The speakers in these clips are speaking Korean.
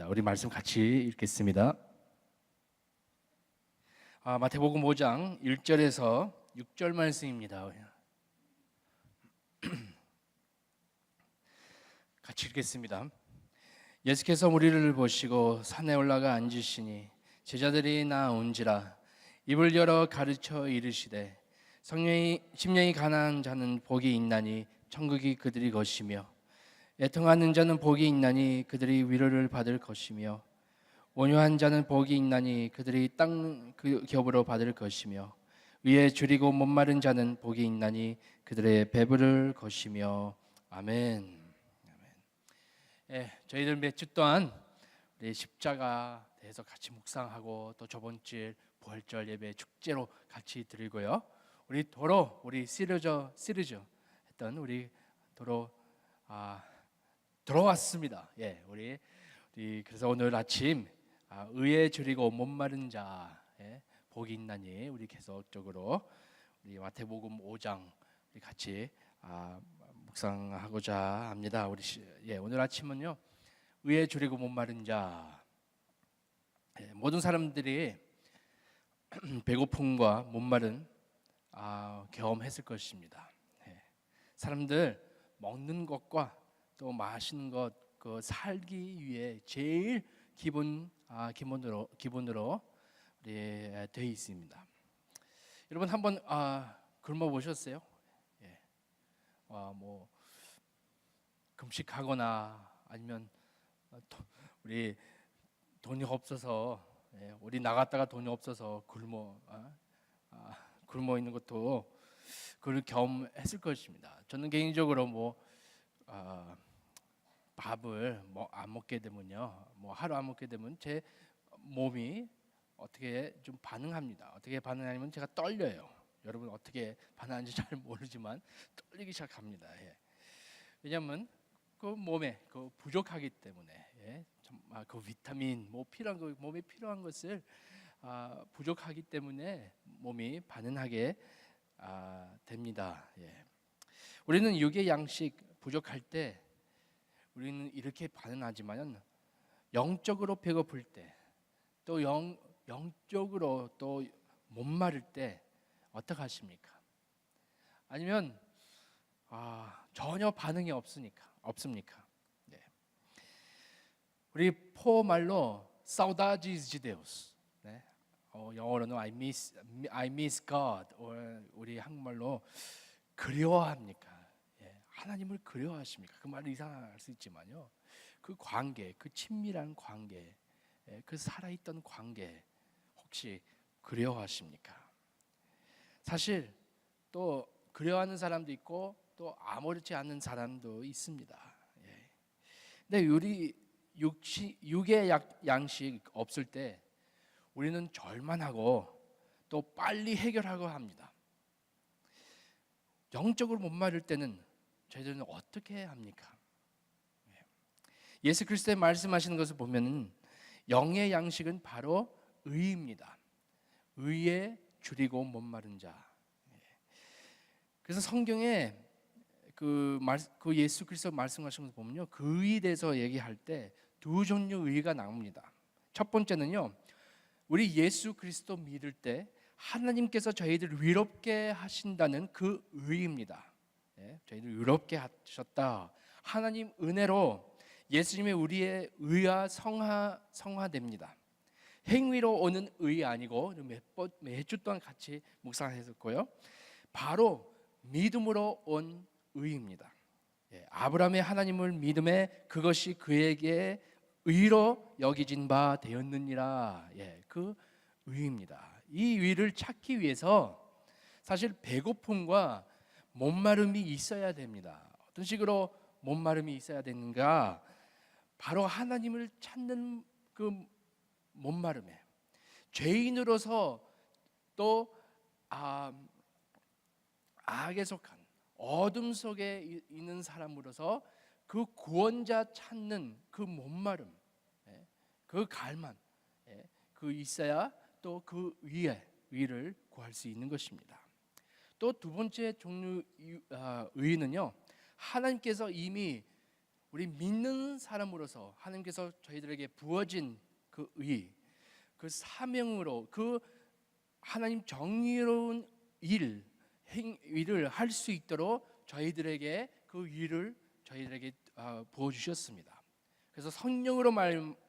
자, 우리 말씀 같이 읽겠습니다. 마태복음 5장 1절에서 6절 말씀입니다. 같이 읽겠습니다. 예수께서 무리를 보시고 산에 올라가 앉으시니 제자들이 나온지라 입을 열어 가르쳐 이르시되 심령이 가난한 자는 복이 있나니 천국이 그들이 것이며 애통하는 자는 복이 있나니 그들이 위로를 받을 것이며 온유한 자는 복이 있나니 그들이 땅 그 겹으로 받을 것이며 위에 줄이고 목마른 자는 복이 있나니 그들의 배부를 것이며 아멘. 저희들 몇 주 동안 우리 십자가 대해서 같이 묵상하고 또 저번 주에 부활절 예배 축제로 같이 드리고요. 우리 시리즈 했던 우리 도로 들어왔습니다. 우리 그래서 오늘 아침 의에 줄이고 목마른 자 복이 있나니 우리 계속적으로 우리 마태복음 5장 우리 같이 묵상하고자 합니다. 오늘 아침은요 의에 줄이고 목마른 자. 모든 사람들이 배고픔과 목마른 경험했을 것입니다. 사람들 먹는 것과 또 마시는 것 그 살기 위해 제일 기본으로 우리 되어 있습니다. 여러분 한번 굶어 보셨어요? 뭐 금식하거나 아니면 우리 돈이 없어서 우리 나갔다가 돈이 없어서 굶어 있는 것도 그걸 경험했을 것입니다. 저는 개인적으로 밥을 안 먹게 되면요, 하루 안 먹게 되면 제 몸이 어떻게 좀 반응합니다. 어떻게 반응하냐면 제가 떨려요. 여러분 어떻게 반응하는지 잘 모르지만 떨리기 시작합니다. 왜냐하면 그 몸에 그 부족하기 때문에 그 비타민 필요한 거 몸에 필요한 것을 부족하기 때문에 몸이 반응하게 됩니다. 우리는 육의 양식 부족할 때 우리는 이렇게 반응하지만 영적으로 배고플 때 또 영적으로 또 목마를 때 어떻게 하십니까? 아니면 전혀 반응이 없습니까? 우리 포 말로 saudades de Deus, 영어로는 I miss God, 우리 한국말로 그리워합니까? 하나님을 그리워하십니까? 그 말은 이상할 수 있지만요, 그 관계, 그 친밀한 관계, 그 살아있던 관계 혹시 그리워하십니까? 사실 또 그리워하는 사람도 있고 또 아무렇지 않은 사람도 있습니다. 근데 우리 육의 양식 없을 때 우리는 절만하고 또 빨리 해결하고 합니다. 영적으로 못 마를 때는 저희들은 어떻게 합니까? 예수 그리스도의 말씀하시는 것을 보면은 영의 양식은 바로 의입니다. 의에 줄이고 못 마른 자. 그래서 성경에 그 예수 그리스도 말씀하시는 것을 보면요, 그 의에 대해서 얘기할 때 두 종류 의가 나옵니다. 첫 번째는요, 우리 예수 그리스도 믿을 때 하나님께서 저희들을 위롭게 하신다는 그 의입니다. 저희를 의롭게 하셨다. 하나님 은혜로 예수님의 우리의 의가 성화됩니다. 행위로 오는 의이 아니고 매주 동안 같이 묵상했었고요, 바로 믿음으로 온 의입니다. 아브라함의 하나님을 믿음에 그것이 그에게 의로 여겨진 바 되었느니라. 그 의입니다. 이 의를 찾기 위해서 사실 배고픔과 목마름이 있어야 됩니다. 어떤 식으로 목마름이 있어야 되는가? 바로 하나님을 찾는 그 목마름에, 죄인으로서 또 악에 속한 어둠 속에 있는 사람으로서 그 구원자 찾는 그 목마름, 그 갈망, 그 있어야 또 그 위를 구할 수 있는 것입니다. 또 두 번째 종류 의는요, 하나님께서 이미 우리 믿는 사람으로서 하나님께서 저희들에게 부어진 그 의, 그 사명으로 그 하나님 정의로운 행위를 할 수 있도록 저희들에게 그 의를 저희들에게 부어 주셨습니다. 그래서 성령으로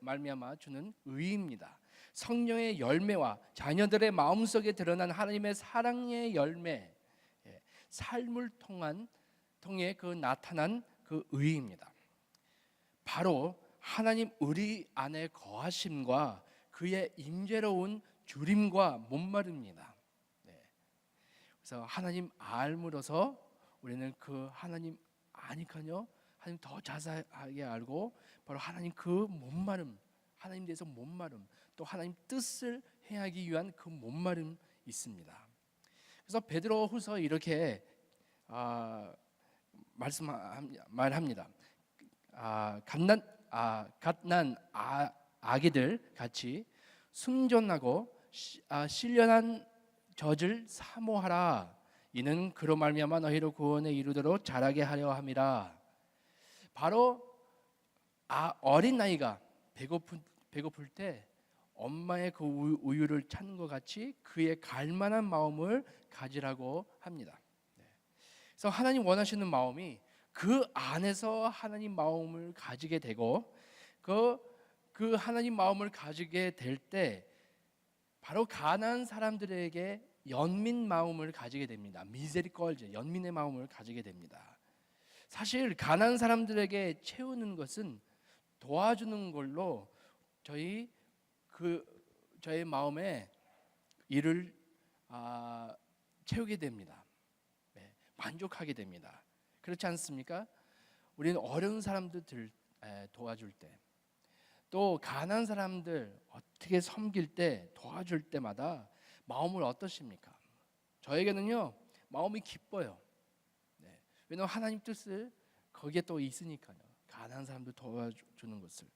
말미암아 주는 의입니다. 성령의 열매와 자녀들의 마음속에 드러난 하나님의 사랑의 열매, 삶을 통해 그 나타난 그 의입니다. 바로 하나님 우리 안에 거하심과 그의 임재로운 주림과 못마릅니다. 그래서 하나님 알므로서 우리는 그 하나님 아니까요, 하나님 더 자세하게 알고 바로 하나님 그 못마름, 하나님 대해서 못마름, 또 하나님 뜻을 행하기 위한 그 못마름 있습니다. 그래서 베드로후서 이렇게 말합니다. 갓난 아기들 같이 순전하고 신령한 젖을 사모하라. 이는 그로 말미암아 너희로 구원에 이르도록 자라게 하려 함이라. 바로 어린 아이가 배고플 때 엄마의 그 우유를 찾는 것 같이 그의 갈만한 마음을 가지라고 합니다. 그래서 하나님 원하시는 마음이 그 안에서 하나님 마음을 가지게 되고 그 하나님 마음을 가지게 될 때 바로 가난한 사람들에게 연민 마음을 가지게 됩니다. 미세리꼴제, 연민의 마음을 가지게 됩니다. 사실 가난한 사람들에게 채우는 것은 도와주는 걸로 저희 마음에 이를 채우게 됩니다. 만족하게 됩니다. 그렇지 않습니까? 우리는 어려운 사람들 도와줄 때, 또 가난한 사람들 어떻게 섬길 때, 도와줄 때마다 마음을 어떠십니까? 저에게는요, 마음이 기뻐요. 왜냐하면 하나님 뜻을 거기에 또 있으니까요. 가난한 사람들 도와주는 것을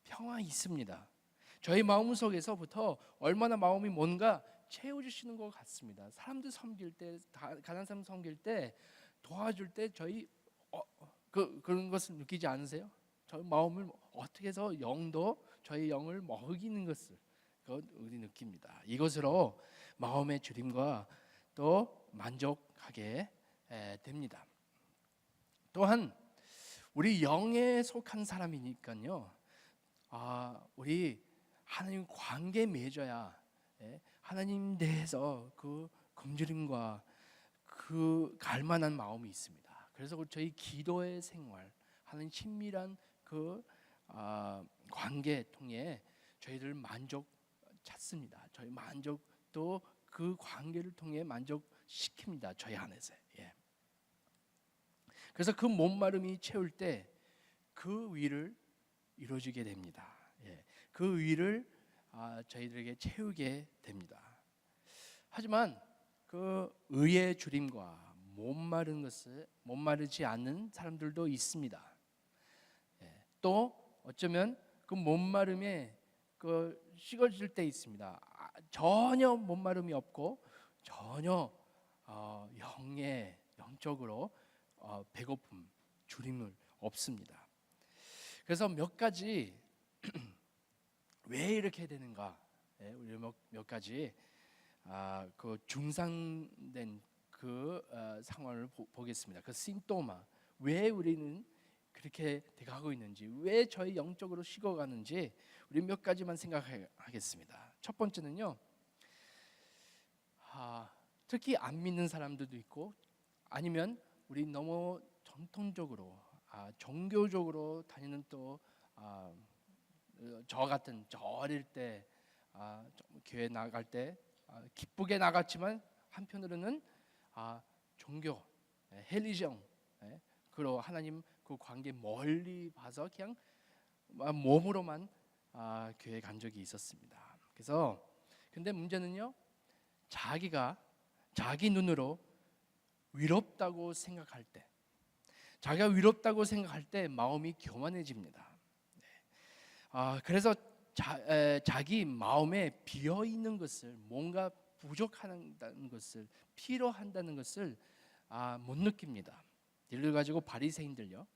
평화 있습니다. 저희 마음 속에서부터 얼마나 마음이 뭔가 채워주시는 것 같습니다. 사람들 섬길 때, 가난한 사람 섬길 때, 도와줄 때 저희 그런 것을 느끼지 않으세요? 저희 마음을 어떻게 해서 영도 저희 영을 먹이는 것을 우리 느낍니다. 이것으로 마음의 주림과 또 만족하게 됩니다. 또한 우리 영에 속한 사람이니까요. 우리 하나님 관계 맺어야 하나님 대해서 그 검주림과 그 갈만한 마음이 있습니다. 그래서 저희 기도의 생활, 하나님 친밀한 그 관계 통해 저희들 만족 찾습니다. 저희 만족 또 그 관계를 통해 만족시킵니다. 저희 안에서. 그래서 그 목마름이 채울 때 그 위를 이루어지게 됩니다. 그 위를 저희들에게 채우게 됩니다. 하지만 그 의의 주림과 목마르지 않는 사람들도 있습니다. 또 어쩌면 그 목마름에 그 식어질 때 있습니다. 전혀 목마름이 없고 전혀 영적으로 배고픔, 주림을 없습니다. 그래서 몇 가지 왜 이렇게 되는가? 우리 몇 가지 그 중상된 그 상황을 보겠습니다. 그 심토마, 왜 우리는 그렇게 돼가고 있는지, 왜 저희 영적으로 식어가는지 우리 몇 가지만 생각하겠습니다. 첫 번째는요, 특히 안 믿는 사람들도 있고, 아니면 우리 너무 전통적으로 종교적으로 다니는 또 저 같은 저 어릴 때 교회 나갈 때 기쁘게 나갔지만 한편으로는 종교, 헬리정, 그로 하나님 그 관계 멀리 봐서 그냥 몸으로만 교회 간 적이 있었습니다. 그래서 근데 문제는요, 자기 눈으로 위롭다고 생각할 때, 자기가 위롭다고 생각할 때 마음이 교만해집니다. 그래서 자기 마음에 비어 있는 것을, 뭔가 부족하다는 것을, 필요한다는 것을 못 느낍니다. 예를 가지고 바리새인들요.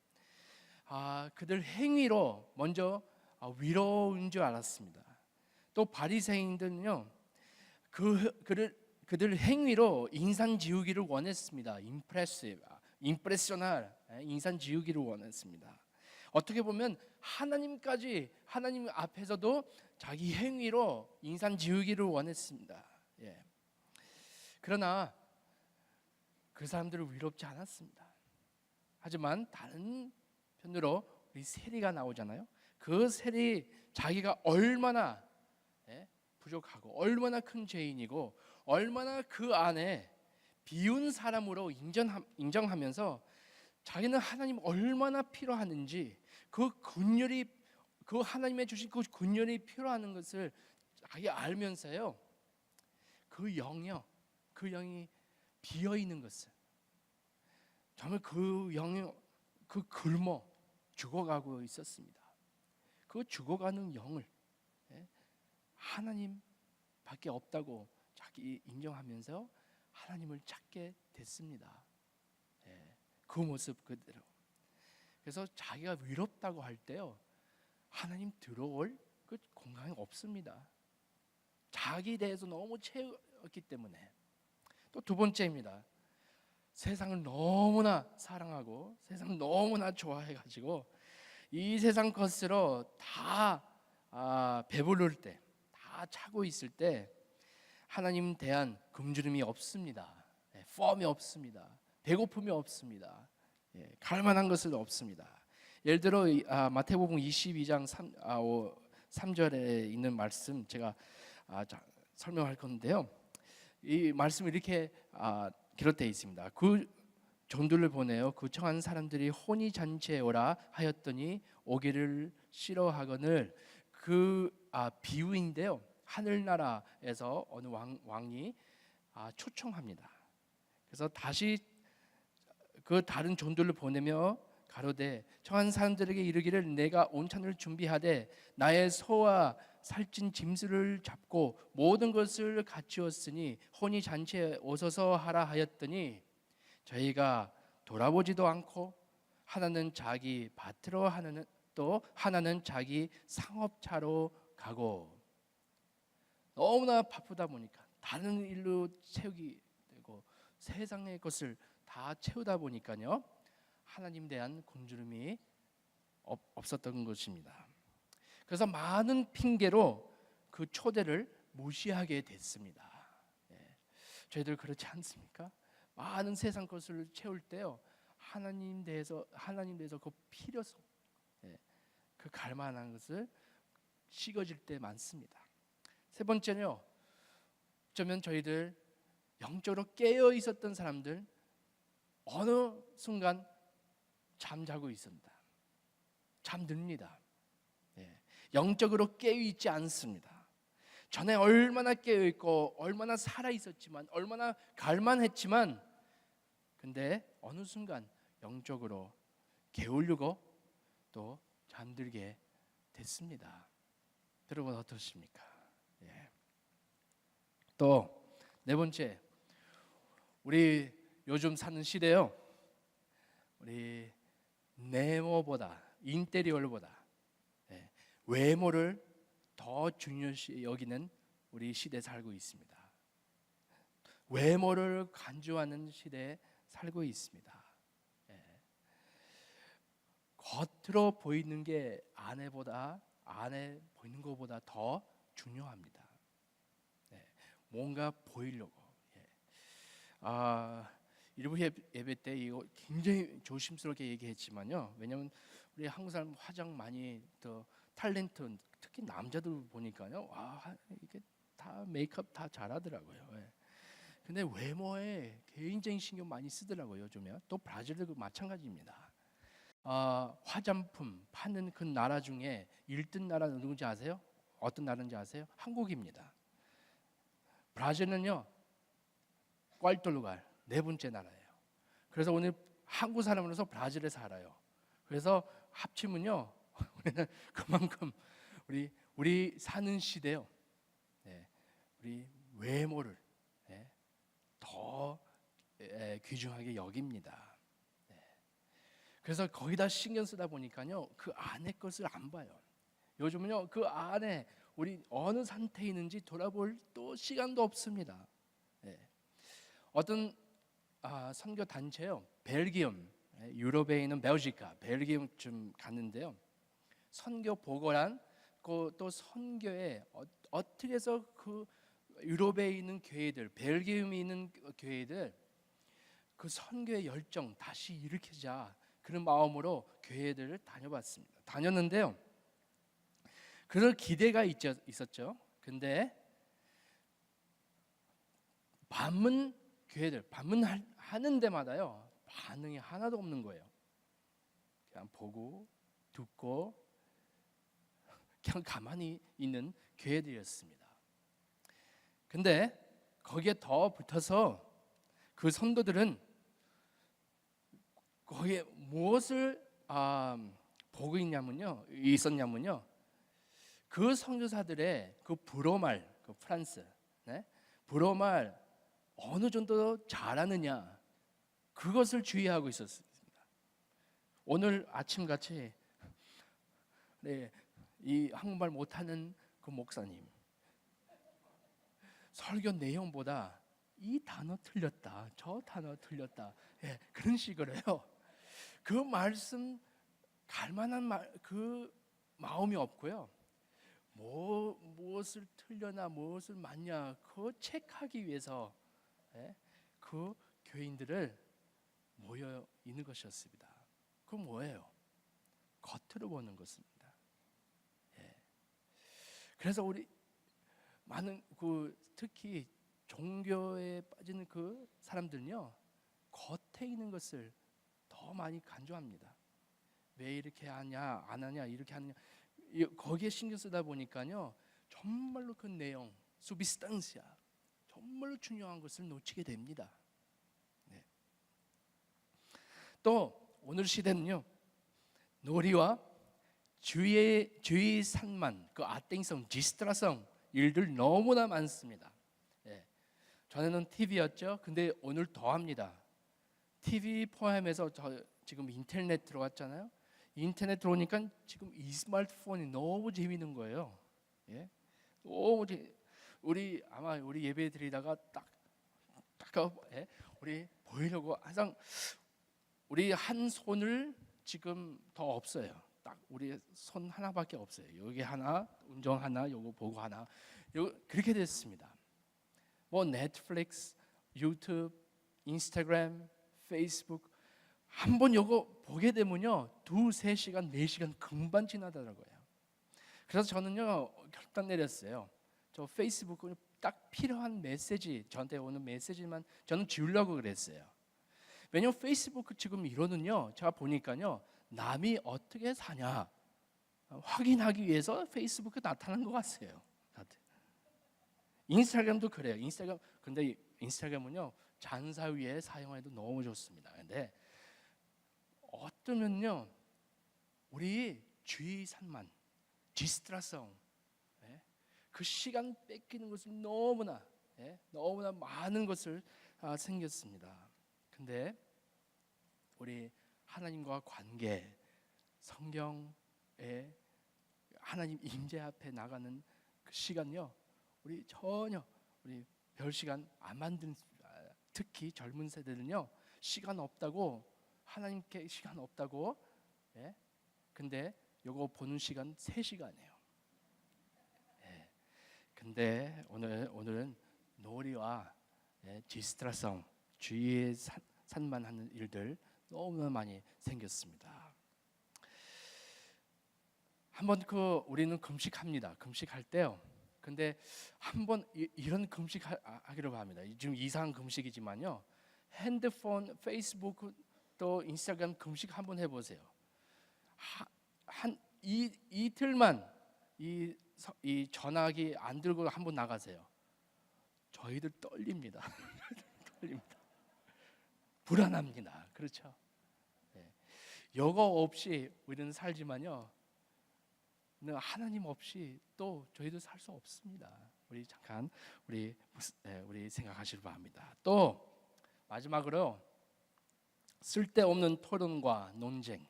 그들 행위로 먼저 위로인 줄 알았습니다. 또 바리새인들은요, 그들 행위로 인상 지우기를 원했습니다. 임프레셔널 인상 지우기를 원했습니다. 어떻게 보면 하나님 앞에서도 자기 행위로 인상 지우기를 원했습니다. 예. 그러나 그 사람들을 위롭지 않았습니다. 하지만 다른 편으로 우리 세리가 나오잖아요. 그 세리 자기가 얼마나 부족하고 얼마나 큰 죄인이고 얼마나 그 안에 비운 사람으로 인정하면서 자기는 하나님 얼마나 필요하는지 그 하나님의 주신 그 군열이 필요한 것을 자기 알면서요, 그 영이 비어 있는 것을, 정말 그 영이 굶어 죽어가고 있었습니다. 그 죽어가는 영을 하나님밖에 없다고 자기 인정하면서 하나님을 찾게 됐습니다. 그 모습 그대로. 그래서 자기가 위롭다고 할 때요, 하나님 들어올 그 공간이 없습니다. 자기 대해서 너무 채웠기 때문에. 또 두 번째입니다. 세상을 너무나 사랑하고 세상을 너무나 좋아해가지고 이 세상 것으로 다 배부를 때, 다 차고 있을 때 하나님 대한 굶주림이 없습니다. 펌이 없습니다. 배고픔이 없습니다. 갈만한 것은 없습니다. 예를 들어 마태복음 22장 3절에 있는 말씀 제가 설명할 건데요. 이 말씀이 이렇게 기록되어 있습니다. 그 종들을 보내어 그 청한 사람들이 혼이 잔치에 오라 하였더니 오기를 싫어하거늘. 비유인데요, 하늘나라에서 어느 왕이 초청합니다. 그래서 다시 그 다른 종들을 보내며 가로되 청한 사람들에게 이르기를 내가 온찬을 준비하되 나의 소와 살찐 짐승을 잡고 모든 것을 갖추었으니 혼이 잔치에 오소서 하라 하였더니 저희가 돌아보지도 않고 하나는 자기 밭으로 또 하나는 자기 상업차로 가고. 너무나 바쁘다 보니까 다른 일로 채우기 되고 세상의 것을 다 채우다 보니까요, 하나님 대한 굶주림이 없었던 것입니다. 그래서 많은 핑계로 그 초대를 무시하게 됐습니다. 저희들 그렇지 않습니까? 많은 세상 것을 채울 때요, 하나님 대해서 그 필요성, 그 갈만한 것을 식어질 때 많습니다. 세 번째는요, 어쩌면 저희들 영적으로 깨어 있었던 사람들 어느 순간 잠자고 있습니다. 잠듭니다. 영적으로 깨어 있지 않습니다. 전에 얼마나 깨어 있고 얼마나 살아 있었지만 얼마나 갈만했지만, 근데 어느 순간 영적으로 게으르고 또 잠들게 됐습니다. 여러분 어떠십니까? 또 네 번째, 우리 요즘 사는 시대요, 우리 네모보다 인테리어보다 외모를 더 중요시 여기는 우리 시대에 살고 있습니다. 외모를 간주하는 시대에 살고 있습니다. 겉으로 보이는 게 안에 보이는 것보다 더 중요합니다. 뭔가 보이려고. 일부 예배 때 이거 굉장히 조심스럽게 얘기했지만요. 왜냐하면 우리 한국 사람 화장 많이 더 탤런트, 특히 남자들 보니까요, 이게 다 메이크업 다 잘하더라고요. 근데 외모에 개인적인 신경 많이 쓰더라고요, 요즘에. 또 브라질도 마찬가지입니다. 화장품 파는 그 나라 중에 1등 나라 누군지 아세요? 어떤 나라인지 아세요? 한국입니다. 브라질은요, 꽈르토르갈 네 번째 나라예요. 그래서 오늘 한국 사람으로서 브라질에 살아요. 그래서 합치면요, 우리는 그만큼 우리 사는 시대요, 우리 외모를 더 귀중하게 여깁니다. 그래서 거기다 신경 쓰다 보니까요, 그 안에 것을 안 봐요. 요즘은요, 그 안에 우리 어느 상태에 있는지 돌아볼 또 시간도 없습니다. 예. 어떤 선교 단체요, 벨기움, 유럽에 있는 벨기카, 벨기움 좀 갔는데요. 선교 보고란 또 선교에 어떻게 해서 그 유럽에 있는 교회들, 벨기움에 있는 교회들 그 선교의 열정 다시 일으키자, 그런 마음으로 교회들을 다녔는데요. 그럴 기대가 있었죠. 근데 반문 교회들 반문하는 데마다요, 반응이 하나도 없는 거예요. 그냥 보고 듣고 그냥 가만히 있는 교회들이었습니다. 근데 거기에 더 붙어서 그 성도들은 거기에 무엇을 보고 있었냐면요, 그 선교사들의 그 불어말, 그 프랑스, 불어말 어느 정도 잘하느냐, 그것을 주의하고 있었습니다. 오늘 아침 같이 이 한국말 못하는 그 목사님, 설교 내용보다 이 단어 틀렸다, 저 단어 틀렸다, 그런 식으로요. 그 말씀 갈만한 그 마음이 없고요. 무엇을 틀려나 무엇을 맞냐, 그거 체크하기 위해서 그 교인들을 모여 있는 것이었습니다. 그 뭐예요? 겉으로 보는 것입니다. 그래서 우리 많은 특히 종교에 빠지는 그 사람들은요, 겉에 있는 것을 더 많이 간주합니다. 왜 이렇게 하냐, 안 하냐, 이렇게 하느냐, 거기에 신경 쓰다 보니까요, 정말로 그 내용, 수비스탄시아, 정말로 중요한 것을 놓치게 됩니다. 또 오늘 시대는요, 놀이와 주의 산만, 그 아땡성, 디스트라성 일들 너무나 많습니다. 전에는 TV였죠. 근데 오늘 더합니다. TV 포함해서 지금 인터넷 들어왔잖아요. 인터넷 들어오니까 지금 이 스마트폰이 너무 재미있는 거예요. 너무 아마 우리 예배 드리다가 딱 우리 보이려고 항상 우리 한 손을 지금 더 없어요. 딱 우리 손 하나밖에 없어요. 여기 하나, 운전 하나, 요거 보고 하나, 그렇게 됐습니다. 뭐 넷플릭스, 유튜브, 인스타그램, 페이스북, 한번 요거 보게 되면요, 2-3시간, 4시간 금방 지나더라고요. 그래서 저는요, 결단 내렸어요. 저 페이스북은 딱 필요한 메시지, 저한테 오는 메시지만 저는 지우려고 그랬어요. 왜냐면 페이스북 지금 이론은요, 제가 보니까요, 남이 어떻게 사냐 확인하기 위해서 페이스북에 나타난 것 같아요. 인스타그램도 그래요. 근데 인스타그램은요, 잔사 위에 사용해도 너무 좋습니다. 근데 어쩌면요, 우리 주의 산만, 디스트라성, 그 시간 뺏기는 것을 너무나 많은 것을 생겼습니다. 근데 우리 하나님과 관계, 성경에 하나님 임재 앞에 나가는 그 시간요, 우리 전혀 별 시간 안 만드는, 특히 젊은 세대는요, 시간 없다고, 하나님께 시간 없다고. 근데 요거 보는 시간 3시간이에요. 근데 오늘은 놀이와 디스트라성, 주위에 산만하는 일들 너무나 많이 생겼습니다. 한번 우리는 금식합니다. 금식할 때요. 근데 한번 이런 금식하기로 합니다. 지금 이상한 금식이지만요, 핸드폰, 페이스북, 또 인스타그램 금식 한번 해보세요. 한 이틀만 이 전화기 안 들고 한번 나가세요. 저희들 떨립니다. 떨립니다. 불안합니다. 그렇죠? 여거 없이 우리는 살지만요, 하나님 없이 또 저희도 살 수 없습니다. 우리 잠깐 우리 생각하시길 바랍니다. 또 마지막으로 쓸데없는 토론과 논쟁.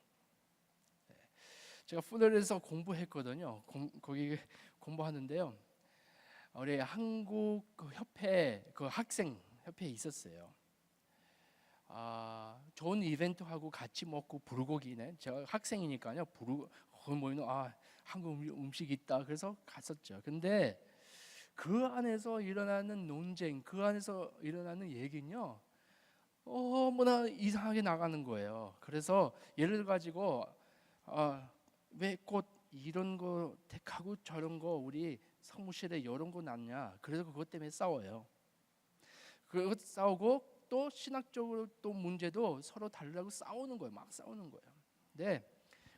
제가 푸들에서 공부했거든요. 거기 공부하는데요. 우리 한국 그 협회 그 학생 협회에 있었어요. 좋은 이벤트 하고 같이 먹고 불고기네. 제가 학생이니까요. 거기 모이는 한국 음식 있다. 그래서 갔었죠. 근데 그 안에서 일어나는 논쟁, 그 안에서 일어나는 얘기는요. 너무나 이상하게 나가는 거예요. 그래서 예를 가지고 왜 꽃 이런 거 택하고 저런 거 우리 사무실에 이런 거 놨냐. 그래서 그것 때문에 싸워요. 그것 싸우고 또 신학적으로 또 문제도 서로 다르다고 싸우는 거예요. 막 싸우는 거예요. 네.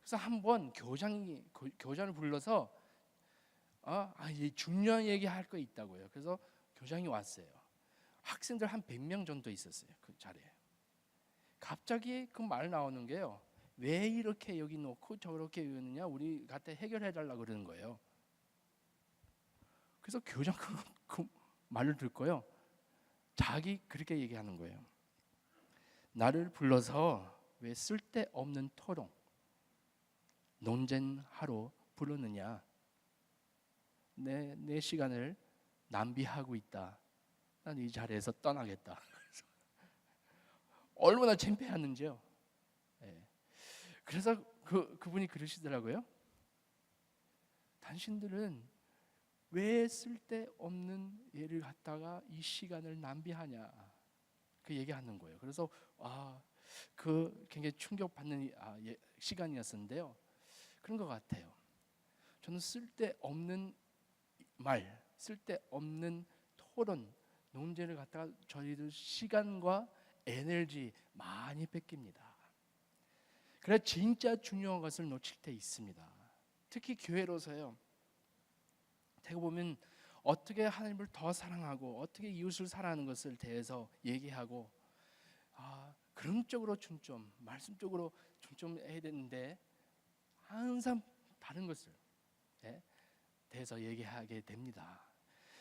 그래서 한번 교장을 불러서 이 중요한 얘기 할 거 있다고요. 그래서 교장이 왔어요. 학생들 한 100명 정도 있었어요. 그 자리에. 갑자기 그 말 나오는 게요. 왜 이렇게 여기 놓고 저렇게 여느냐. 우리 갖다 해결해 달라고 그러는 거예요. 그래서 교장 그 말을 듣고요. 자기 그렇게 얘기하는 거예요. 나를 불러서 왜 쓸데없는 토론, 논쟁하러 부르느냐. 내 시간을 낭비하고 있다. 난 이 자리에서 떠나겠다. 얼마나 창피했는지요. 그래서 그분이 그러시더라고요. 당신들은 왜 쓸데없는 예를 갖다가 이 시간을 낭비하냐. 그 얘기하는 거예요. 그래서 그 굉장히 충격받는 시간이었는데요. 그런 것 같아요. 저는 쓸데없는 말, 쓸데없는 토론, 논쟁을 갖다가 저희들 시간과 에너지 많이 뺏깁니다. 그래서 진짜 중요한 것을 놓칠 때 있습니다. 특히 교회로서요. 되게 보면 어떻게 하나님을 더 사랑하고 어떻게 이웃을 사랑하는 것을 대해서 얘기하고 그런 쪽으로 중점, 말씀 쪽으로 중점해야 되는데 항상 다른 것을 대해서 얘기하게 됩니다.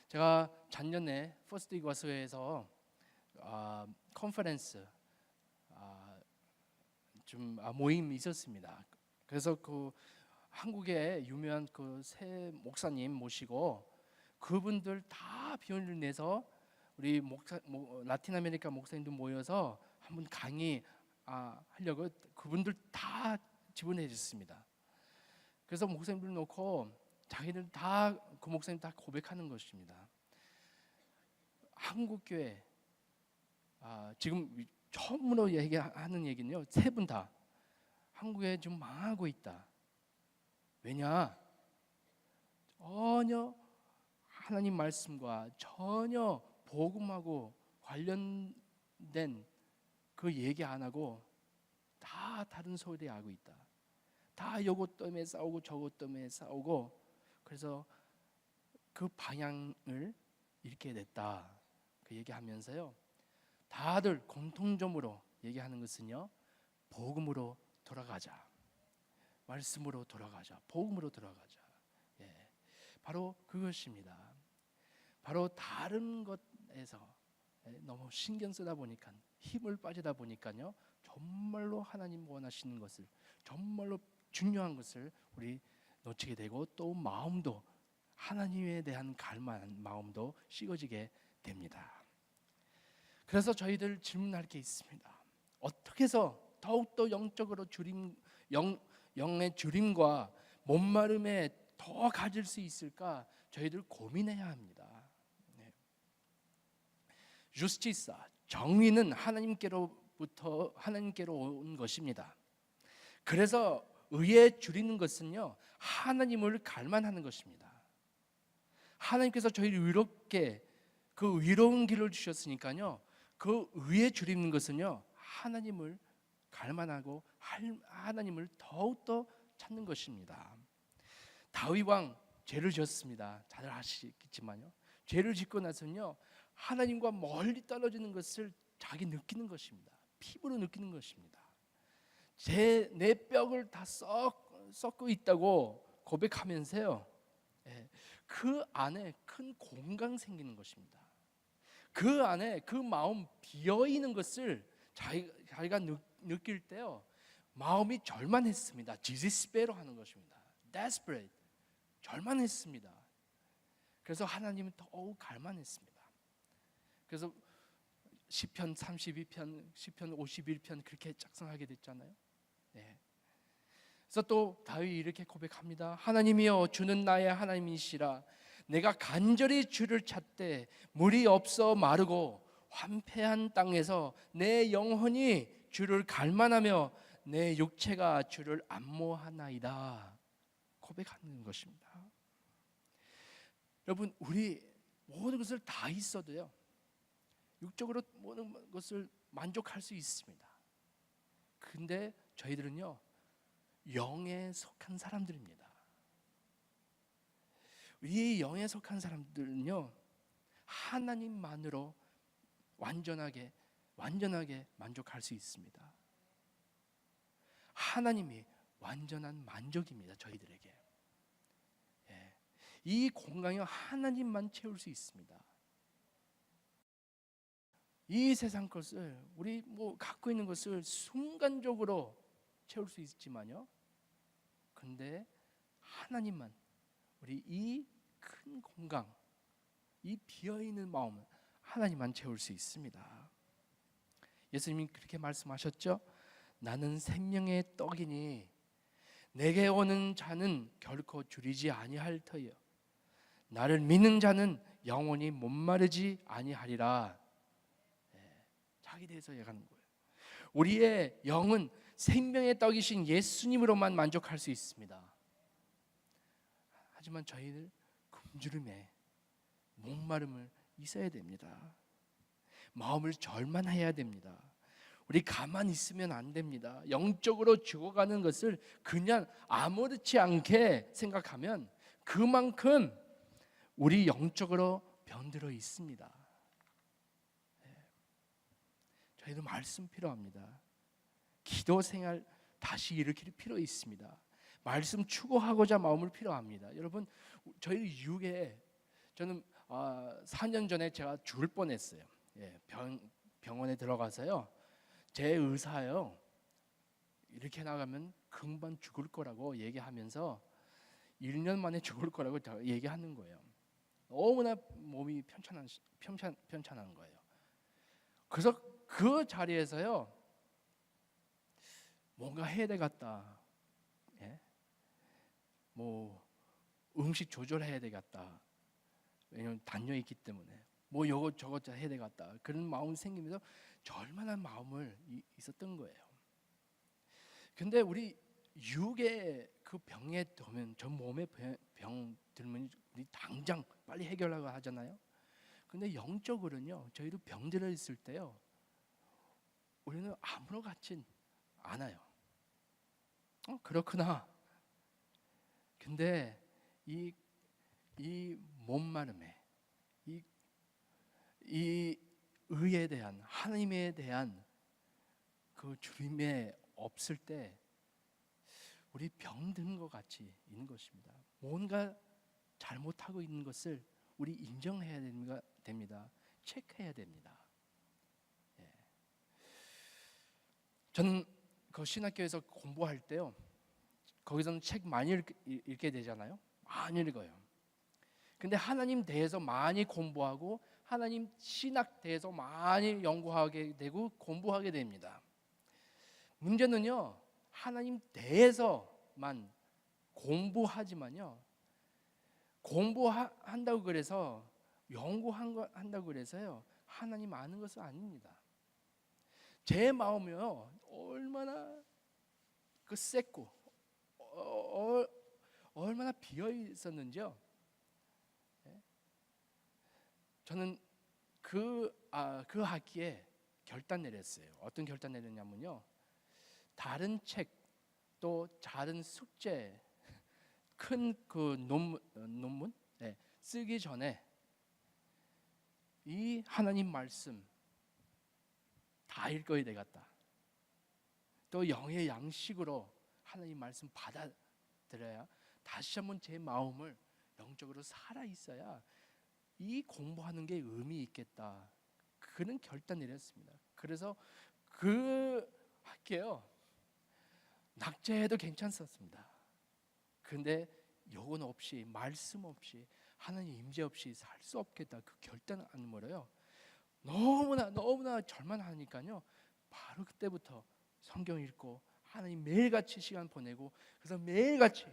제가 작년에 퍼스트 이과스회에서 컨퍼런스 좀 모임이 있었습니다. 그래서 그 한국의 유명한 그 새 목사님 모시고 그분들 다 비용을 내서 우리 라틴 아메리카 목사님들 모여서 한번 강의 하려고 그분들 다 지원해 줬습니다. 그래서 목사님들 놓고 자기들 다 그 목사님 다 고백하는 것입니다. 한국 교회 지금 처음으로 얘기하는 얘기는요. 세 분 다 한국에 좀 망하고 있다. 왜냐? 전혀 하나님 말씀과 전혀 복음하고 관련된 그 얘기 안 하고 다 다른 소리 하고 있다. 다 이것 때문에 싸우고 저것 때문에 싸우고 그래서 그 방향을 잃게 됐다. 그 얘기하면서요. 다들 공통점으로 얘기하는 것은요. 복음으로 돌아가자. 말씀으로 돌아가자. 복음으로 돌아가자. 바로 그것입니다. 바로 다른 것에서 너무 신경 쓰다 보니까 힘을 빠지다 보니까요. 정말로 하나님 원하시는 것을 정말로 중요한 것을 우리 놓치게 되고 또 마음도 하나님에 대한 갈망한 마음도 식어지게 됩니다. 그래서 저희들 질문할 게 있습니다. 어떻게 해서 더욱더 영적으로 영의 주림과 몸마름에 더 가질 수 있을까? 저희들 고민해야 합니다. 주스티사, 정의는 하나님께로 온 것입니다. 그래서 의에 줄이는 것은요 하나님을 갈망하는 것입니다. 하나님께서 저희를 의롭게 그 의로운 길을 주셨으니까요 그 의에 줄이는 것은요 하나님을 갈망하고 하나님을 더욱더 찾는 것입니다. 다윗 왕 죄를 지었습니다. 다들 아시겠지만요 죄를 짓고 나서는요 하나님과 멀리 떨어지는 것을 자기 느끼는 것입니다. 피부로 느끼는 것입니다. 내 뼈를 다 썩고 있다고 고백하면서요 그 안에 큰 공간 생기는 것입니다. 그 안에 그 마음 비어 있는 것을 자기가 느낄 때요, 마음이 절만했습니다. 디스페로 하는 것입니다. desperate, 절만했습니다. 그래서 하나님은 더욱 갈망했습니다. 그래서 시편 32편, 시편 51편 그렇게 작성하게 됐잖아요. 네. 그래서 또 다윗이 이렇게 고백합니다. 하나님이여, 주는 나의 하나님이시라. 내가 간절히 주를 찾되 물이 없어 마르고 황폐한 땅에서 내 영혼이 주를 갈망하며 내 육체가 주를 안모하나이다. 고백하는 것입니다. 여러분, 우리 모든 것을 다 있어도요, 육적으로 모든 것을 만족할 수 있습니다. 근데 저희들은요, 영에 속한 사람들입니다. 우리 영에 속한 사람들은요, 하나님만으로 완전하게 만족할 수 있습니다. 하나님이 완전한 만족입니다, 저희들에게. 예. 이 공간이 하나님만 채울 수 있습니다. 이 세상 것을, 우리 갖고 있는 것을 순간적으로 채울 수 있지만요, 근데 하나님만, 우리 이 큰 공간, 이 비어있는 마음을 하나님만 채울 수 있습니다. 예수님이 그렇게 말씀하셨죠. 나는 생명의 떡이니 내게 오는 자는 결코 줄이지 아니할 터이요 나를 믿는 자는 영원히 목마르지 아니하리라. 자기 대해서 얘기하는 거예요. 우리의 영은 생명의 떡이신 예수님으로만 만족할 수 있습니다. 하지만 저희는 굶주림에 목마름을 있어야 됩니다. 마음을 절만해야 됩니다. 우리 가만히 있으면 안 됩니다. 영적으로 죽어가는 것을 그냥 아무렇지 않게 생각하면 그만큼 우리 영적으로 병들어 있습니다. 저희도 말씀 필요합니다. 기도 생활 다시 일으킬 필요 있습니다. 말씀 추구하고자 마음을 필요합니다. 여러분, 저희 유괴, 저는 4년 전에 제가 죽을 뻔했어요. 병원에 들어가서요, 제 의사요, 이렇게 나가면 금방 죽을 거라고 얘기하면서 1년 만에 죽을 거라고 얘기하는 거예요. 너무나 몸이 편찮은 거예요. 그래서 그 자리에서요, 뭔가 해야 되겠다. 음식 조절해야 되겠다. 왜냐면 단뇨 있기 때문에 요거 저거 해야 되겠다. 그런 마음이 생기면서 절만한 마음을 있었던 거예요. 근데 우리 육의 그 병에 들면, 저 몸에 병 들면 우리 당장 빨리 해결하고 하잖아요. 근데 영적으로는요, 저희도 병 들어 있을 때요, 우리는 아무렇 같진 않아요. 그렇구나. 근데 이 몸마름에, 이 의에 대한, 하나님에 대한 그 주님에 없을 때 우리 병든 것 같이 있는 것입니다. 뭔가 잘못하고 있는 것을 우리 인정해야 됩니다. 체크해야 됩니다. 저는 그 신학교에서 공부할 때요, 거기서는 책 많이 읽게 되잖아요. 많이 읽어요. 근데 하나님 대해서 많이 공부하고 하나님 신학 대해서 많이 연구하게 되고 공부하게 됩니다. 문제는요, 하나님 대해서만 공부하지만요, 공부한다고 그래서 연구한다고 그래서요, 하나님 아는 것은 아닙니다. 제 마음이요, 얼마나 그 셌고 얼마나 비어 있었는지요. 저는 그 학기에 결단 내렸어요. 어떤 결단 내렸냐면요, 다른 책, 또 다른 숙제, 큰 그 논문 쓰기 전에 이 하나님 말씀 다 읽어야 되겠다. 또 영의 양식으로 하나님 말씀 받아들여야 다시 한번 제 마음을 영적으로 살아 있어야 이 공부하는 게 의미 있겠다. 그런 결단 내렸습니다. 그래서 그 할게요. 낙제해도 괜찮았습니다. 그런데 요건 없이, 말씀 없이, 하나님 임재 없이 살 수 없겠다, 그 결단을 안 물어요. 너무나 절만하니까요. 바로 그때부터 성경 읽고 하나님 매일같이 시간 보내고, 그래서 매일같이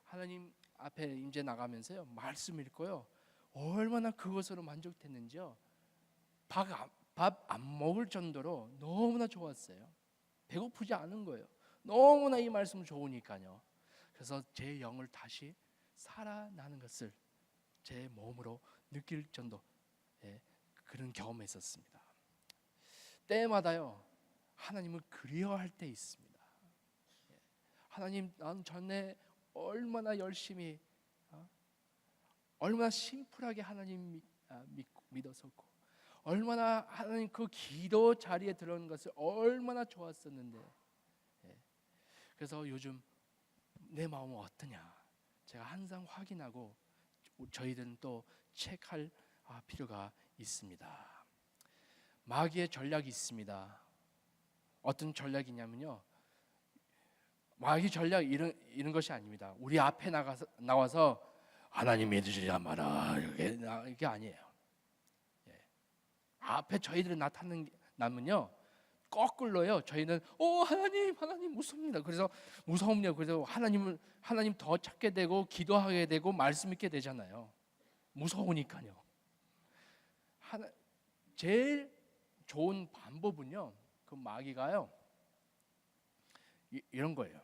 하나님 앞에 임재 나가면서요 말씀 읽고요. 얼마나 그것으로 만족됐는지요. 밥 안 먹을 정도로 너무나 좋았어요. 배고프지 않은 거예요. 너무나 이 말씀 좋으니까요. 그래서 제 영을 다시 살아나는 것을 제 몸으로 느낄 정도, 예, 그런 경험했었습니다. 때마다요 하나님을 그리워할 때 있습니다. 하나님, 난 전에 얼마나 열심히, 얼마나 심플하게 하나님 믿었었고, 얼마나 하나님 그 기도 자리에 들어온 것을 얼마나 좋았었는데, 그래서 요즘 내 마음은 어떠냐 제가 항상 확인하고 저희들은 또 체크할 필요가 있습니다. 마귀의 전략이 있습니다. 어떤 전략이냐면요, 마귀 전략 이런 것이 아닙니다. 우리 앞에 나와서 하나님 믿으시라 마라, 이게 아니에요. 앞에 저희들이 나타나면요 거꾸로요, 저희는 하나님 무섭니다. 그래서 무서움요. 그래서 하나님 더 찾게 되고 기도하게 되고 말씀 읽게 되잖아요. 무서우니까요. 제일 좋은 방법은요, 그 마귀가요 이런 거예요.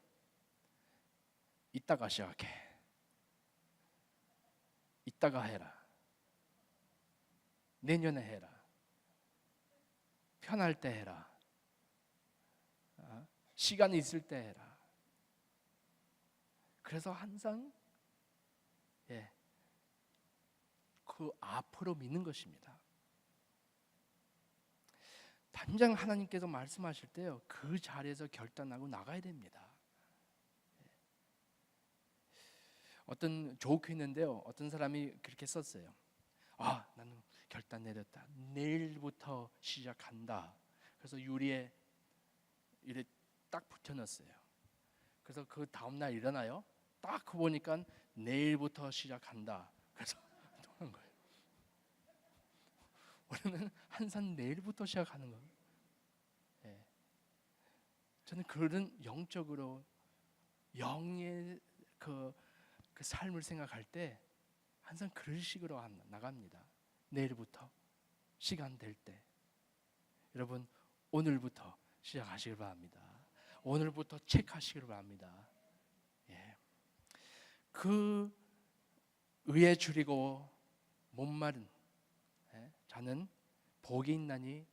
이따가 시작해. 이따가 해라. 내년에 해라. 편할 때 해라. 시간이 있을 때 해라. 그래서 항상 그 앞으로 믿는 것입니다. 당장 하나님께서 말씀하실 때요, 그 자리에서 결단하고 나가야 됩니다. 어떤 조크 있는데요, 어떤 사람이 그렇게 썼어요. 나는 결단 내렸다. 내일부터 시작한다. 그래서 유리에 이래 딱 붙여놨어요. 그래서 그 다음날 일어나요. 딱 보니까 내일부터 시작한다. 그래서 하는 거예요. 우리는 항상 내일부터 시작하는 거예요. 저는 그런 영적으로 영의 그 삶을 생각할 때 항상 그런 식으로 나갑니다. 내일부터 시간 될 때, 여러분 오늘부터 시작하시길 바랍니다. 오늘부터 체크하시길 바랍니다. 그 의에 줄이고 목마른 자는 복이 있나니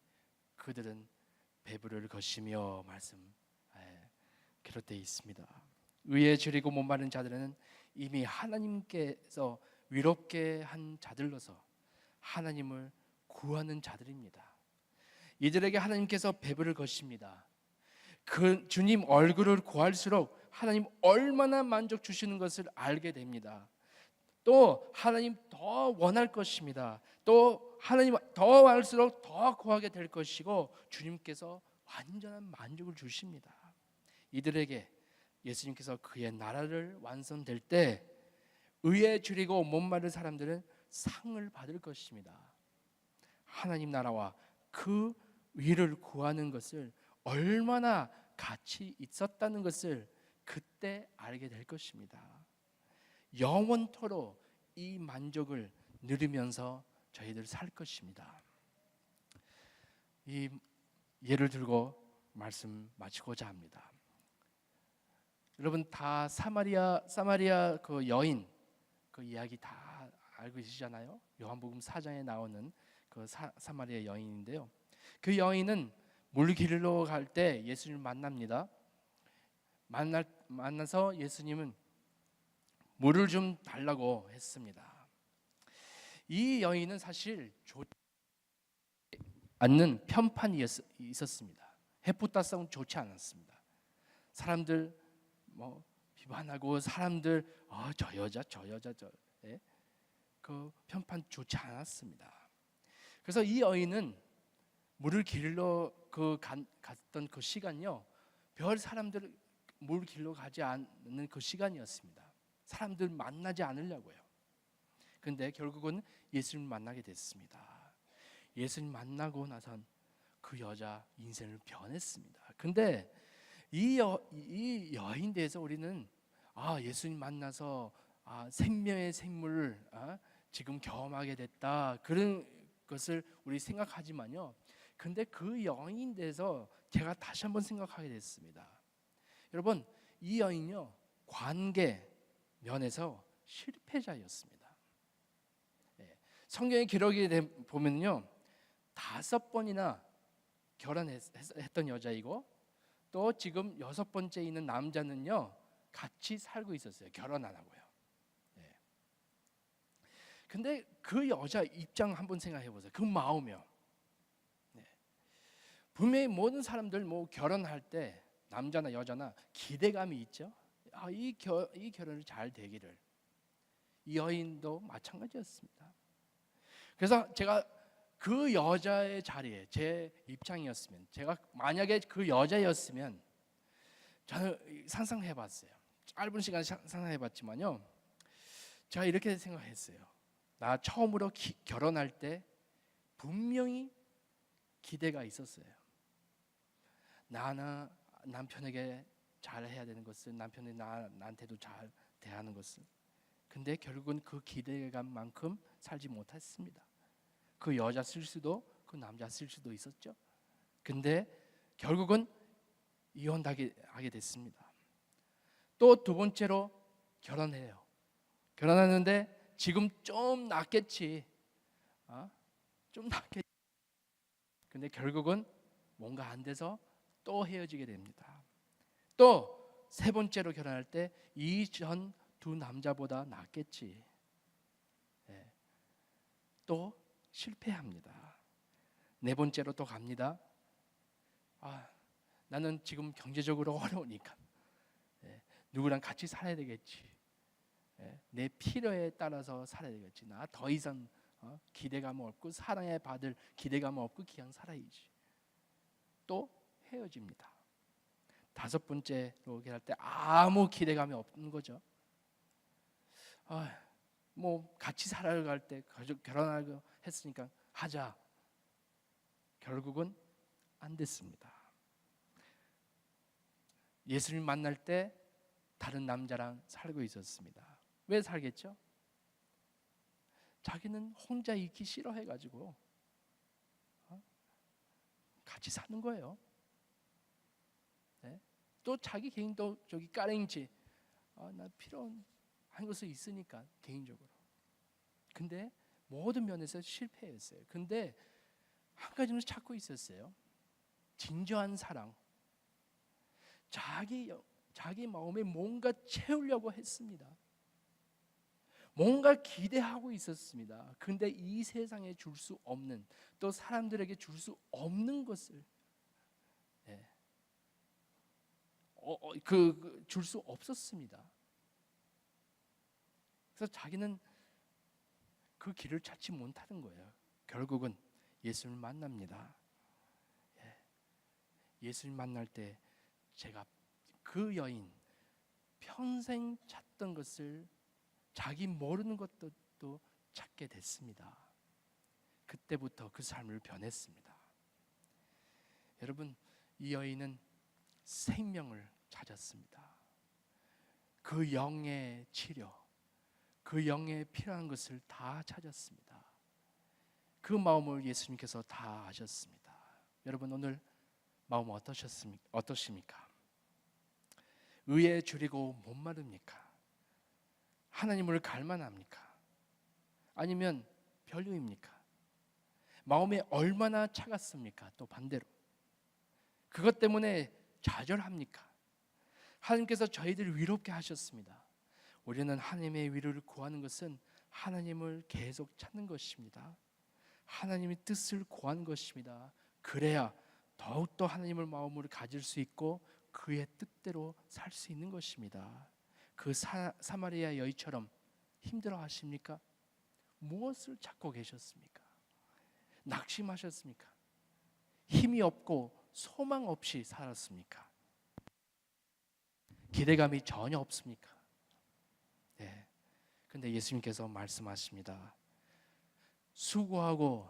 그들은 배부를 것이며 말씀 기록되어 있습니다. 의에 줄이고 목마른 자들은 이미 하나님께서 위롭게 한 자들로서 하나님을 구하는 자들입니다. 이들에게 하나님께서 배부를 것입니다. 그 주님 얼굴을 구할수록 하나님 얼마나 만족 주시는 것을 알게 됩니다. 또 하나님 더 원할 것입니다. 또 하나님 더 할수록 더 구하게 될 것이고, 주님께서 완전한 만족을 주십니다. 이들에게 예수님께서 그의 나라를 완성될 때 의에 줄이고 목마른 사람들은 상을 받을 것입니다. 하나님 나라와 그 위를 구하는 것을 얼마나 가치 있었다는 것을 그때 알게 될 것입니다. 영원토록 이 만족을 누리면서 저희들 살 것입니다. 이 예를 들고 말씀 마치고자 합니다. 여러분 다 사마리아 그 여인 그 이야기 다 알고 계시잖아요. 요한복음 4장에 나오는 그 사마리아 여인인데요. 그 여인은 물길로 갈 때 예수님을 만납니다. 만나서 예수님은 물을 좀 달라고 했습니다. 이 여인은 사실 좋지 않는 편판이 있었습니다. 해프다성 좋지 않았습니다. 사람들 비판하고 사람들 저 여자 그 편판 좋지 않았습니다. 그래서 이 여인은 물을 길러 갔던 그 시간요, 별 사람들 물 길러 가지 않는 그 시간이었습니다. 사람들 만나지 않으려고요. 근데 결국은 예수님 만나게 됐습니다. 예수님 만나고 나선 그 여자 인생을 변했습니다. 근데 이 여인 대해서 우리는 예수님 만나서 생명의 생물을 지금 경험하게 됐다, 그런 것을 우리 생각하지만요, 근데 그 여인 대해서 제가 다시 한번 생각하게 됐습니다. 여러분, 이 여인요, 관계 면에서 실패자였습니다. 성경의 기록이 보면요, 5번이나 결혼했던 여자이고, 또 지금 6번째 있는 남자는요 같이 살고 있었어요. 결혼 안 하고요. 근데 그 여자 입장 한번 생각해 보세요. 그 마음이요. 분명히 모든 사람들 결혼할 때 남자나 여자나 기대감이 있죠. 이 결혼이 잘 되기를. 이 여인도 마찬가지였습니다. 그래서 제가 그 여자의 자리에 제 입장이었으면, 제가 만약에 그 여자였으면, 저는 상상해봤어요. 짧은 시간 상상해봤지만요, 제가 이렇게 생각했어요. 나 처음으로 결혼할 때 분명히 기대가 있었어요. 나나 남편에게 잘해야 되는 것을, 남편이 나한테도 잘 대하는 것을. 근데 결국은 그 기대감만큼 살지 못했습니다. 그 여자 실수도 그 남자 실수도 있었죠. 근데 결국은 이혼하게 됐습니다. 또 2번째로 결혼해요. 결혼하는데 지금 좀 낫겠지, 좀 낫겠지. 근데 결국은 뭔가 안 돼서 또 헤어지게 됩니다. 또 3번째로 결혼할 때 이전 2 남자보다 낫겠지, 또 실패합니다. 4번째로 또 갑니다. 나는 지금 경제적으로 어려우니까 누구랑 같이 살아야 되겠지, 내 필요에 따라서 살아야 되겠지. 나 더 이상 기대감 없고 사랑에 받을 기대감 없고 그냥 살아야지. 또 헤어집니다. 5번째로 할 때 아무 기대감이 없는 거죠. 같이 살아갈 때 결혼하고 했으니까 하자. 결국은 안 됐습니다. 예수님 만날 때 다른 남자랑 살고 있었습니다. 왜 살겠죠? 자기는 혼자 있기 싫어해가지고 같이 사는 거예요. 또 자기 개인도 저기 까랭지, 나 필요한 것이 있으니까 개인적으로. 근데 모든 면에서 실패했어요. 근데 한 가지는 찾고 있었어요. 진정한 사랑. 자기 마음에 뭔가 채우려고 했습니다. 뭔가 기대하고 있었습니다. 근데 이 세상에 줄 수 없는, 또 사람들에게 줄 수 없는 것을 줄 수 없었습니다. 그래서 자기는 그 길을 찾지 못하는 거예요. 결국은 예수님을 만납니다. 예수님 만날 때 제가 그 여인 평생 찾던 것을, 자기 모르는 것도 또 찾게 됐습니다. 그때부터 그 삶을 변했습니다. 여러분, 이 여인은 생명을 찾았습니다. 그 영의 치료, 그 영에 필요한 것을 다 찾았습니다. 그 마음을 예수님께서 다 아셨습니다. 여러분, 오늘 마음 어떠십니까? 의에 줄이고 목마릅니까? 하나님을 갈망합니까? 아니면 별로입니까? 마음이 얼마나 차갑습니까? 또 반대로 그것 때문에 좌절합니까? 하나님께서 저희들을 위롭게 하셨습니다. 우리는 하나님의 위로를 구하는 것은 하나님을 계속 찾는 것입니다. 하나님의 뜻을 구하는 것입니다. 그래야 더욱더 하나님을 마음으로 가질 수 있고 그의 뜻대로 살 수 있는 것입니다. 그 사마리아 여인처럼 힘들어 하십니까? 무엇을 찾고 계셨습니까? 낙심하셨습니까? 힘이 없고 소망 없이 살았습니까? 기대감이 전혀 없습니까? 네. 근데 예수님께서 말씀하십니다. 수고하고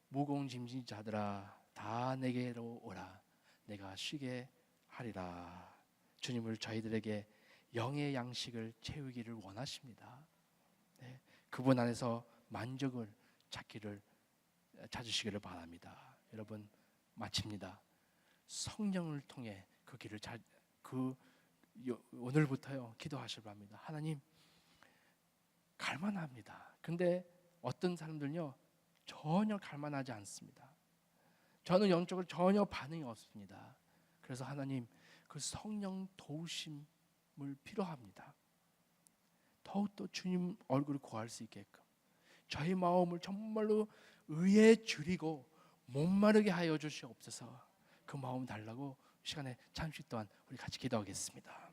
무거운 짐진 자들아 다 내게로 오라. 내가 쉬게 하리라. 주님을 저희들에게 영의 양식을 채우기를 원하십니다. 네. 그분 안에서 만족을 찾으시기를 바랍니다. 여러분 마칩니다. 성령을 통해 그 길을 오늘부터요 기도하실 바랍니다. 하나님 갈만합니다. 근데 어떤 사람들은요 전혀 갈만하지 않습니다. 저는 영적으로 전혀 반응이 없습니다. 그래서 하나님 그 성령 도우심을 필요합니다. 더욱더 주님 얼굴을 구할 수 있게끔 저희 마음을 정말로 의에 줄이고 목마르게 하여 주시옵소서. 그 마음 달라고 시간에 잠시 동안 우리 같이 기도하겠습니다.